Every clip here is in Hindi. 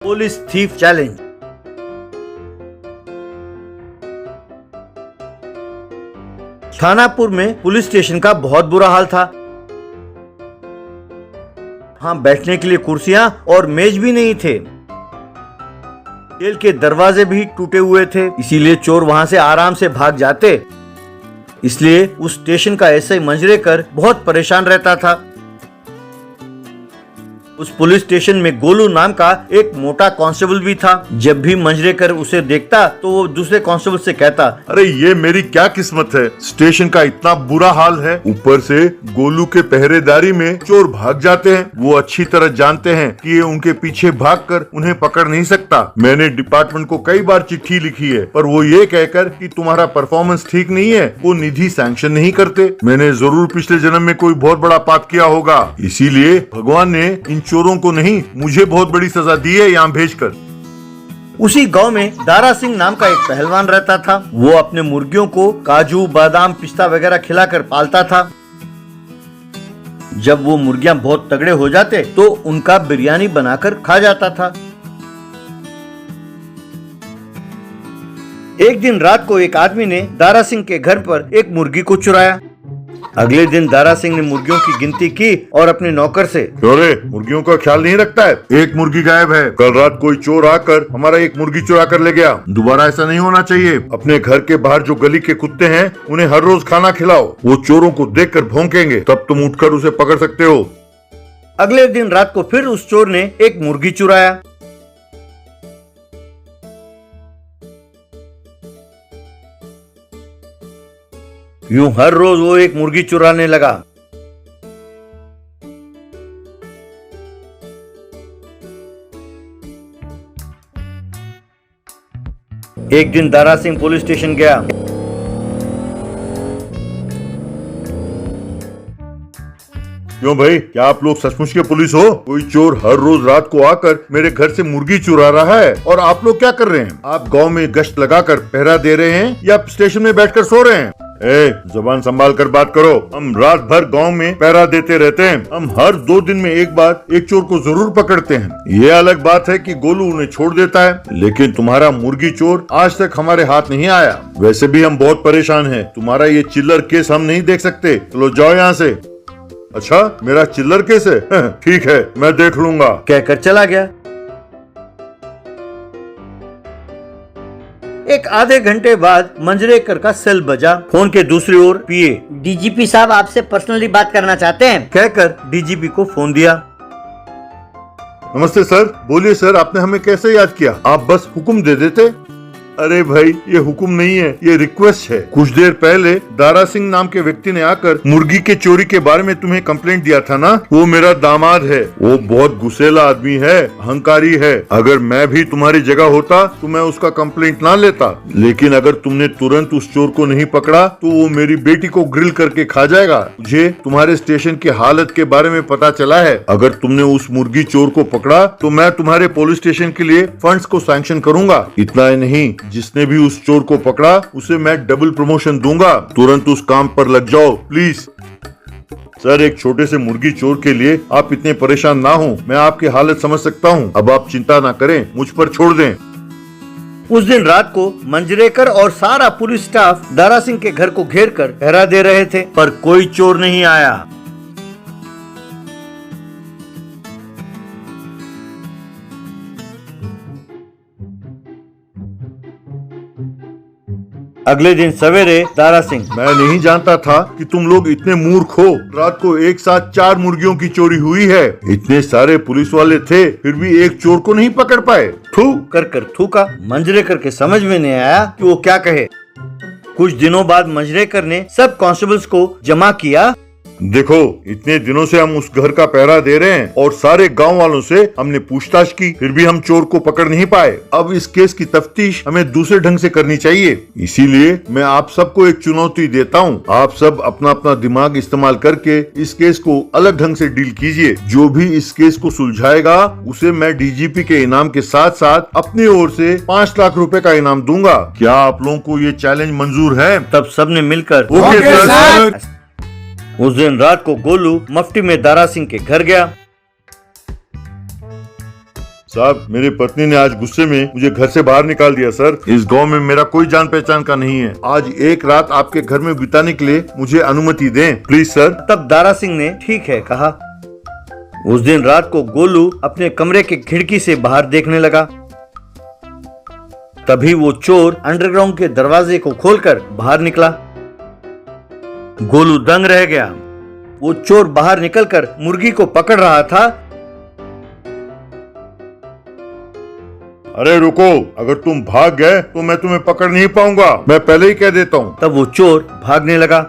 Police thief challenge. थानापुर में पुलिस स्टेशन का बहुत बुरा हाल था। वहां बैठने के लिए कुर्सियां और मेज भी नहीं थे। जेल के दरवाजे भी टूटे हुए थे, इसीलिए चोर वहां से आराम से भाग जाते। इसलिए उस स्टेशन का एसआई मंजरेकर बहुत परेशान रहता था। उस पुलिस स्टेशन में गोलू नाम का एक मोटा कांस्टेबल भी था। जब भी मंजरेकर उसे देखता तो वो दूसरे कांस्टेबल से कहता, अरे ये मेरी क्या किस्मत है, स्टेशन का इतना बुरा हाल है, ऊपर से गोलू के पहरेदारी में चोर भाग जाते हैं। वो अच्छी तरह जानते हैं कि ये उनके पीछे भागकर उन्हें पकड़ नहीं सकता। मैंने डिपार्टमेंट को कई बार चिट्ठी लिखी है, पर वो ये कहकर कि तुम्हारा परफॉर्मेंस ठीक नहीं है, वो निधि सैंक्शन नहीं करते। मैंने जरूर पिछले जन्म में कोई बहुत बड़ा पाप किया होगा, इसीलिए भगवान ने इन चोरों को नहीं, मुझे बहुत बड़ी सजा दी है यहाँ भेजकर। उसी गांव में दारा सिंह नाम का एक पहलवान रहता था। वो अपने मुर्गियों को काजू, बादाम, पिस्ता वगैरह खिलाकर पालता था। जब वो मुर्गियां बहुत तगड़े हो जाते तो उनका बिरयानी बनाकर खा जाता था। एक दिन रात को एक आदमी ने दारा सिंह के घर पर एक मुर्गी को चुराया। अगले दिन दारा सिंह ने मुर्गियों की गिनती की और अपने नौकर से, चोरे मुर्गियों का ख्याल नहीं रखता है, एक मुर्गी गायब है। कल रात कोई चोर आकर हमारा एक मुर्गी चुरा कर ले गया। दोबारा ऐसा नहीं होना चाहिए। अपने घर के बाहर जो गली के कुत्ते हैं उन्हें हर रोज खाना खिलाओ। वो चोरों को देखकर भौंकेंगे, तब तुम उठकर उसे पकड़ सकते हो। अगले दिन रात को फिर उस चोर ने एक मुर्गी चुराया। यूं हर रोज वो एक मुर्गी चुराने लगा। एक दिन दारा सिंह पुलिस स्टेशन गया। क्यों भाई, क्या आप लोग सचमुच के पुलिस हो? कोई चोर हर रोज रात को आकर मेरे घर से मुर्गी चुरा रहा है और आप लोग क्या कर रहे हैं? आप गांव में गश्त लगाकर पहरा दे रहे हैं या स्टेशन में बैठकर सो रहे हैं? जुबान संभाल कर बात करो। हम रात भर गांव में पहरा देते रहते हैं। हम हर 2 दिन में एक बार एक चोर को जरूर पकड़ते हैं। ये अलग बात है कि गोलू उन्हें छोड़ देता है, लेकिन तुम्हारा मुर्गी चोर आज तक हमारे हाथ नहीं आया। वैसे भी हम बहुत परेशान हैं। तुम्हारा ये चिल्लर केस हम नहीं देख सकते। चलो जाओ यहाँ से। अच्छा, मेरा चिल्लर केस है? ठीक है, मैं देख लूंगा, कहकर चला गया। एक आधे घंटे बाद मंजरेकर का सेल बजा। फोन के दूसरी ओर पीए, डीजीपी साहब आपसे पर्सनली बात करना चाहते हैं, कहकर डीजीपी को फोन दिया। नमस्ते सर। बोलिए सर, आपने हमें कैसे याद किया? आप बस हुक्म दे देते। अरे भाई, ये हुक्म नहीं है, ये रिक्वेस्ट है। कुछ देर पहले दारा सिंह नाम के व्यक्ति ने आकर मुर्गी के चोरी के बारे में तुम्हें कंप्लेंट दिया था ना? वो मेरा दामाद है। वो बहुत गुस्सेला आदमी है, अहंकारी है। अगर मैं भी तुम्हारी जगह होता तो मैं उसका कंप्लेंट ना लेता, लेकिन अगर तुमने तुरंत उस चोर को नहीं पकड़ा तो वो मेरी बेटी को ग्रिल करके खा जाएगा। मुझे तुम्हारे स्टेशन की हालत के बारे में पता चला है। अगर तुमने उस मुर्गी चोर को पकड़ा तो मैं तुम्हारे पुलिस स्टेशन के लिए फंड्स को सैंक्शन करूंगा। इतना ही नहीं, जिसने भी उस चोर को पकड़ा उसे मैं डबल प्रमोशन दूंगा। तुरंत उस काम पर लग जाओ प्लीज। सर, एक छोटे से मुर्गी चोर के लिए आप इतने परेशान ना हो। मैं आपकी हालत समझ सकता हूँ। अब आप चिंता ना करें, मुझ पर छोड़ दें। उस दिन रात को मंजरेकर और सारा पुलिस स्टाफ दारा सिंह के घर को घेर कर पहरा दे रहे थे, पर कोई चोर नहीं आया। अगले दिन सवेरे दारा सिंह, मैं नहीं जानता था कि तुम लोग इतने मूर्ख हो। रात को एक साथ 4 मुर्गियों की चोरी हुई है। इतने सारे पुलिस वाले थे, फिर भी एक चोर को नहीं पकड़ पाए। थू कर थूका। मंजरेकर के समझ में नहीं आया कि वो क्या कहे। कुछ दिनों बाद मंजरेकर ने सब कांस्टेबल्स को जमा किया। देखो, इतने दिनों से हम उस घर का पहरा दे रहे हैं और सारे गांव वालों से हमने पूछताछ की, फिर भी हम चोर को पकड़ नहीं पाए। अब इस केस की तफ्तीश हमें दूसरे ढंग से करनी चाहिए। इसीलिए मैं आप सबको एक चुनौती देता हूँ। आप सब अपना अपना दिमाग इस्तेमाल करके इस केस को अलग ढंग से डील कीजिए। जो भी इस केस को सुलझाएगा उसे मैं डीजीपी के इनाम के साथ साथ अपनी ओर से 5 लाख रुपए का इनाम दूंगा। क्या आप लोगों को ये चैलेंज मंजूर है? तब सबने मिलकर ओके सर। उस दिन रात को गोलू मफ्ती में दारा सिंह के घर गया। साहब, मेरी पत्नी ने आज गुस्से में मुझे घर से बाहर निकाल दिया सर। इस गांव में मेरा कोई जान पहचान का नहीं है। आज एक रात आपके घर में बिताने के लिए मुझे अनुमति दें प्लीज सर। तब दारा सिंह ने ठीक है कहा। उस दिन रात को गोलू अपने कमरे के खिड़की से बाहर देखने लगा। तभी वो चोर अंडरग्राउंड के दरवाजे को खोलकर बाहर निकला। गोलू दंग रह गया। वो चोर बाहर निकलकर मुर्गी को पकड़ रहा था। अरे रुको, अगर तुम भाग गए तो मैं तुम्हें पकड़ नहीं पाऊंगा, मैं पहले ही कह देता हूँ। तब वो चोर भागने लगा।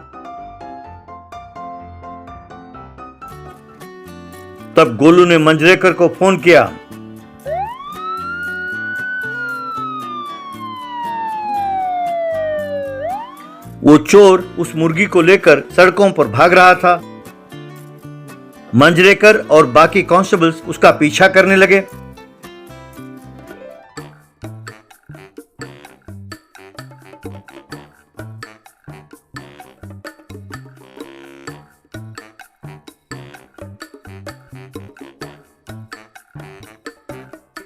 तब गोलू ने मंजरेकर को फोन किया। वो चोर उस मुर्गी को लेकर सड़कों पर भाग रहा था। मंजरेकर और बाकी कांस्टेबल्स उसका पीछा करने लगे।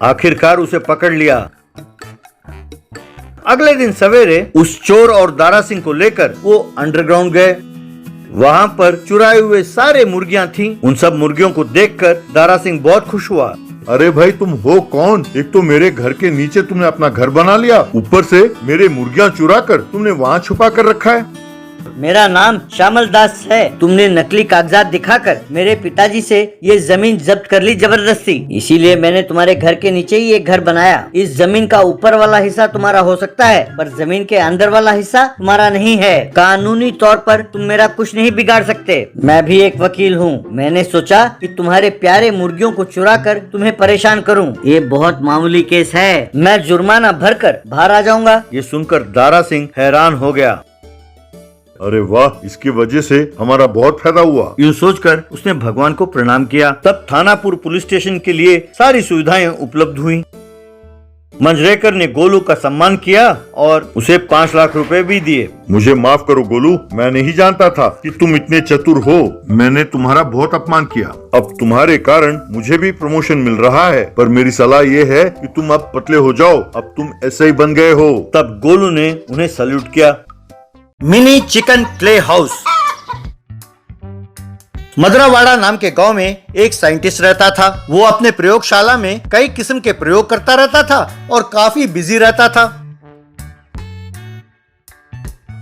आखिरकार उसे पकड़ लिया। अगले दिन सवेरे उस चोर और दारा सिंह को लेकर वो अंडरग्राउंड गए। वहां पर चुराए हुए सारे मुर्गियां थीं। उन सब मुर्गियों को देखकर दारा सिंह बहुत खुश हुआ। अरे भाई, तुम हो कौन? एक तो मेरे घर के नीचे तुमने अपना घर बना लिया, ऊपर से मेरे मुर्गियां चुरा कर तुमने वहाँ छुपा कर रखा है। मेरा नाम श्यामल दास है। तुमने नकली कागजात दिखाकर मेरे पिताजी से ये जमीन जब्त कर ली जबरदस्ती। इसीलिए मैंने तुम्हारे घर के नीचे ही एक घर बनाया। इस जमीन का ऊपर वाला हिस्सा तुम्हारा हो सकता है, पर जमीन के अंदर वाला हिस्सा तुम्हारा नहीं है। कानूनी तौर पर तुम मेरा कुछ नहीं बिगाड़ सकते। मैं भी एक वकील हूँ। मैंने सोचा कि तुम्हारे प्यारे मुर्गियों को चुरा कर तुम्हें परेशान करूँ। ये बहुत मामूली केस है। मैं जुर्माना भरकर बाहर आ जाऊंगा। ये सुनकर दारा सिंह हैरान हो गया। अरे वाह, इसकी वजह से हमारा बहुत फायदा हुआ। यूं सोचकर उसने भगवान को प्रणाम किया। तब थानापुर पुलिस स्टेशन के लिए सारी सुविधाएं उपलब्ध हुई। मंजरेकर ने गोलू का सम्मान किया और उसे 5 लाख रुपए भी दिए। मुझे माफ करो गोलू, मैं नहीं जानता था कि तुम इतने चतुर हो। मैंने तुम्हारा बहुत अपमान किया। अब तुम्हारे कारण मुझे भी प्रमोशन मिल रहा है, पर मेरी सलाह ये है कि तुम अब पतले हो जाओ। अब तुम ऐसे ही बन गए हो। तब गोलू ने उन्हें सैल्यूट किया। Mini chicken clay house. Madarawada नाम के गांव में एक साइंटिस्ट रहता था। वो अपने प्रयोगशाला में कई किस्म के प्रयोग करता रहता था और काफी बिजी रहता था।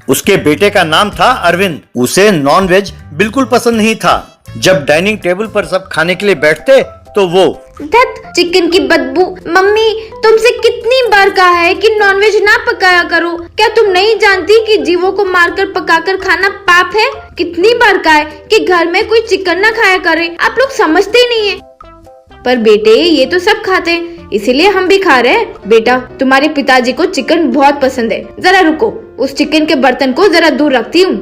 उसके बेटे का नाम था अरविंद। उसे नॉनवेज बिल्कुल पसंद नहीं था। जब डाइनिंग टेबल पर सब खाने के लिए बैठते तो वो धत, चिकन की बदबू। मम्मी, तुमसे कितनी बार कहा है कि नॉनवेज ना पकाया करो। क्या तुम नहीं जानती कि जीवों को मारकर पकाकर खाना पाप है? कितनी बार कहा है कि घर में कोई चिकन ना खाया करे। आप लोग समझते ही नहीं है। पर बेटे, ये तो सब खाते हैं, इसीलिए हम भी खा रहे हैं। बेटा, तुम्हारे पिताजी को चिकन बहुत पसंद है। जरा रुको, उस चिकन के बर्तन को जरा दूर रखती हूँ।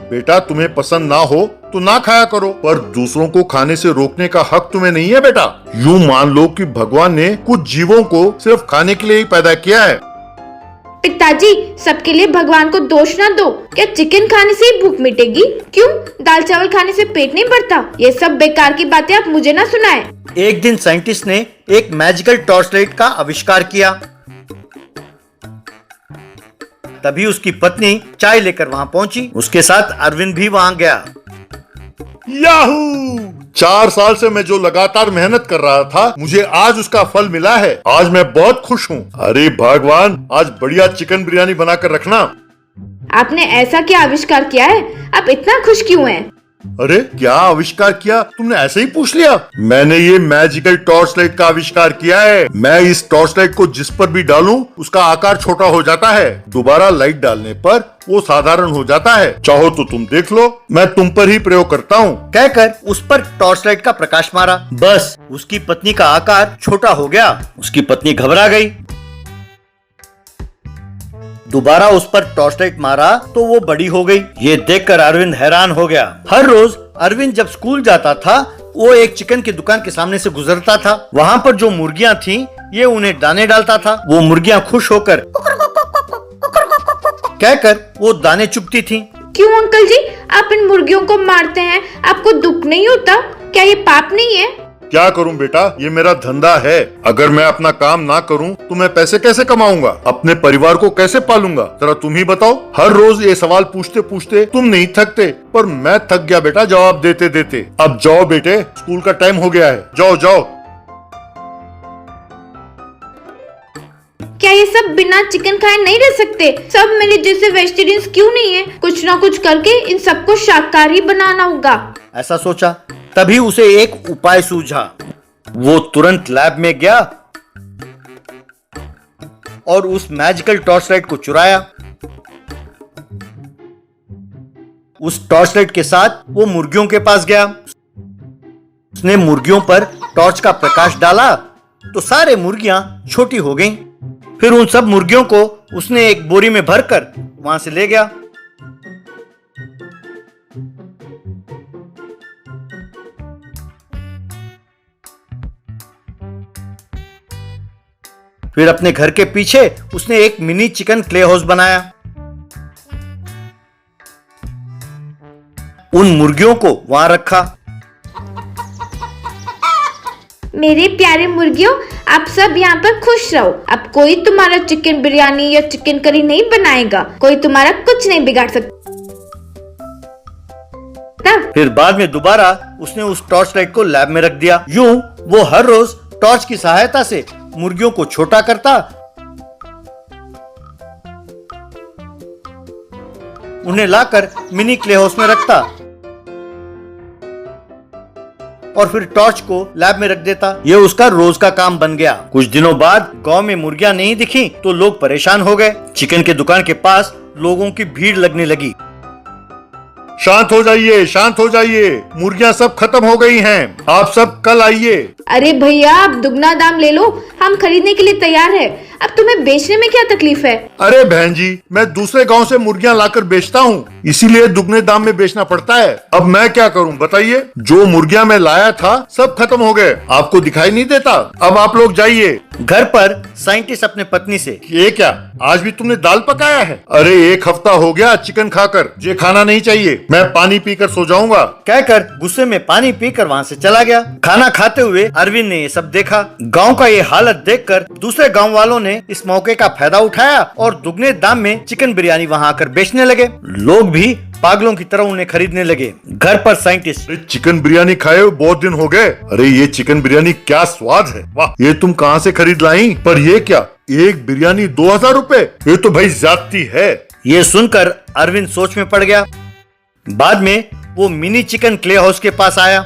बेटा, तुम्हें पसंद ना हो तो ना खाया करो, पर दूसरों को खाने से रोकने का हक तुम्हें नहीं है बेटा। यूं मान लो कि भगवान ने कुछ जीवों को सिर्फ खाने के लिए ही पैदा किया है। पिताजी, सबके लिए भगवान को दोष ना दो। क्या चिकन खाने से ही भूख मिटेगी? क्यों, दाल चावल खाने से पेट नहीं भरता? ये सब बेकार की बातें आप मुझे ना सुनाएं। एक दिन साइंटिस्ट ने एक मैजिकल टॉर्च लाइट का आविष्कार किया। तभी उसकी पत्नी चाय लेकर वहां पहुंची। उसके साथ अरविंद भी वहां गया। याहू! 4 साल से मैं जो लगातार मेहनत कर रहा था, मुझे आज उसका फल मिला है। आज मैं बहुत खुश हूँ। अरे भगवान, आज बढ़िया चिकन बिरयानी बनाकर रखना। आपने ऐसा क्या आविष्कार किया है? आप इतना खुश क्यों हैं? अरे क्या आविष्कार किया? तुमने ऐसे ही पूछ लिया। मैंने ये मैजिकल टॉर्च लाइट का आविष्कार किया है। मैं इस टॉर्च लाइट को जिस पर भी डालूं, उसका आकार छोटा हो जाता है। दोबारा लाइट डालने पर वो साधारण हो जाता है। चाहो तो तुम देख लो, मैं तुम पर ही प्रयोग करता हूँ। कहकर उस पर टॉर्च लाइट का प्रकाश मारा। बस उसकी पत्नी का आकार छोटा हो गया। उसकी पत्नी घबरा गई। दोबारा उस पर टॉर्च लाइट मारा तो वो बड़ी हो गई। ये देखकर अरविंद हैरान हो गया। हर रोज अरविंद जब स्कूल जाता था, वो एक चिकन की दुकान के सामने से गुजरता था। वहाँ पर जो मुर्गियाँ थीं, ये उन्हें दाने डालता था। वो मुर्गियाँ खुश होकर कहकर वो दाने चुगती थीं। क्यों अंकल जी, आप इन मुर्गियों को मारते हैं? आपको दुख नहीं होता? क्या ये पाप नहीं है? क्या करूं बेटा, ये मेरा धंधा है। अगर मैं अपना काम ना करूं तो मैं पैसे कैसे कमाऊंगा, अपने परिवार को कैसे पालूंगा? जरा तुम ही बताओ। हर रोज ये सवाल पूछते पूछते तुम नहीं थकते, पर मैं थक गया बेटा जवाब देते देते। अब जाओ बेटे, स्कूल का टाइम हो गया है, जाओ जाओ। क्या ये सब बिना चिकन खाए नहीं रह सकते? सब मेरे जैसे वेजिटेरियंस क्यों नहीं है? कुछ ना कुछ करके इन सबको शाकाहारी बनाना होगा। ऐसा सोचा, तभी उसे एक उपाय सूझा। वो तुरंत लैब में गया और उस मैजिकल टॉर्च लाइट को चुराया। उस टॉर्च लाइट के साथ वो मुर्गियों के पास गया। उसने मुर्गियों पर टॉर्च का प्रकाश डाला तो सारे मुर्गियां छोटी हो गईं। फिर उन सब मुर्गियों को उसने एक बोरी में भरकर वहां से ले गया। फिर अपने घर के पीछे उसने एक मिनी चिकन क्ले हाउस बनाया। उन मुर्गियों को वहां रखा। मेरे प्यारे मुर्गियों, आप सब यहाँ पर खुश रहो। अब कोई तुम्हारा चिकन बिरयानी या चिकन करी नहीं बनाएगा। कोई तुम्हारा कुछ नहीं बिगाड़ सकता। फिर बाद में दोबारा उसने उस टॉर्च लाइट को लैब में रख दिया। यूं वो हर रोज टॉर्च की सहायता से मुर्गियों को छोटा करता, उन्हें लाकर मिनी क्ले हाउस में रखता और फिर टॉर्च को लैब में रख देता। ये उसका रोज का काम बन गया। कुछ दिनों बाद गांव में मुर्गियां नहीं दिखी तो लोग परेशान हो गए। चिकन के दुकान के पास लोगों की भीड़ लगने लगी। शांत हो जाइए, शांत हो जाइए, मुर्गियां सब खत्म हो गई हैं। आप सब कल आइए। अरे भैया, आप दुगना दाम ले लो, हम खरीदने के लिए तैयार है। अब तुम्हें बेचने में क्या तकलीफ है? अरे बहन जी, मैं दूसरे गांव से मुर्गियां लाकर बेचता हूँ, इसीलिए दुगने दाम में बेचना पड़ता है। अब मैं क्या करूँ बताइए? जो मुर्गियां मैं लाया था सब खत्म हो गए। आपको दिखाई नहीं देता? अब आप लोग जाइए। घर पर साइंटिस्ट अपने पत्नी से, ये क्या, आज भी तुमने दाल पकाया है? अरे 1 हफ्ता हो गया चिकन खाकर, ये खाना नहीं चाहिए। मैं पानी पीकर सो जाऊंगा। कहकर गुस्से में पानी पीकर वहां से चला गया। खाना खाते हुए अरविंद ने ये सब देखा। गांव का ये हालत देखकर दूसरे गांव वालों ने इस मौके का फायदा उठाया और दुगने दाम में चिकन बिरयानी वहां आकर बेचने लगे। लोग भी पागलों की तरह उन्हें खरीदने लगे। घर पर साइंटिस्ट, चिकन बिरयानी खाए हुए बहुत दिन हो गए। अरे ये चिकन बिरयानी क्या स्वाद है, वाह! ये तुम कहाँ से खरीद लाई? पर ये क्या, एक बिरयानी 2000 रुपए? ये तो भाई ज्यादती है। ये सुनकर अरविंद सोच में पड़ गया। बाद में वो मिनी चिकन क्ले हाउस के पास आया।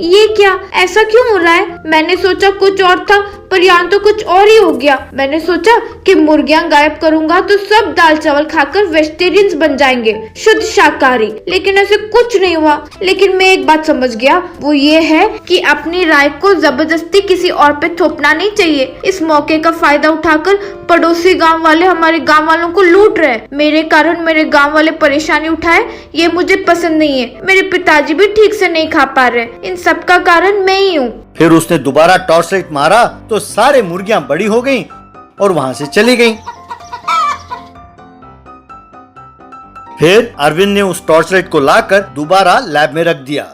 ये क्या, ऐसा क्यों हो रहा है? मैंने सोचा कुछ और था, पर यहाँ तो कुछ और ही हो गया। मैंने सोचा कि मुर्गियां गायब करूंगा तो सब दाल चावल खाकर वेजिटेरियंस बन जाएंगे, शुद्ध शाकाहारी। लेकिन ऐसे कुछ नहीं हुआ। लेकिन मैं एक बात समझ गया, वो ये है कि अपनी राय को जबरदस्ती किसी और पे थोपना नहीं चाहिए। इस मौके का फायदा उठाकर पड़ोसी गांव वाले हमारे गांव वालों को लूट रहे हैं। मेरे कारण मेरे गांव वाले परेशानी उठाए, ये मुझे पसंद नहीं है। मेरे पिताजी भी ठीक से नहीं खा पा रहे, इन सब का कारण मैं ही हूँ। फिर उसने दोबारा टॉर्च लाइट मारा तो सारे मुर्गियां बड़ी हो गईं और वहां से चली गईं। फिर अरविंद ने उस टॉर्च लाइट को लाकर दोबारा लैब में रख दिया।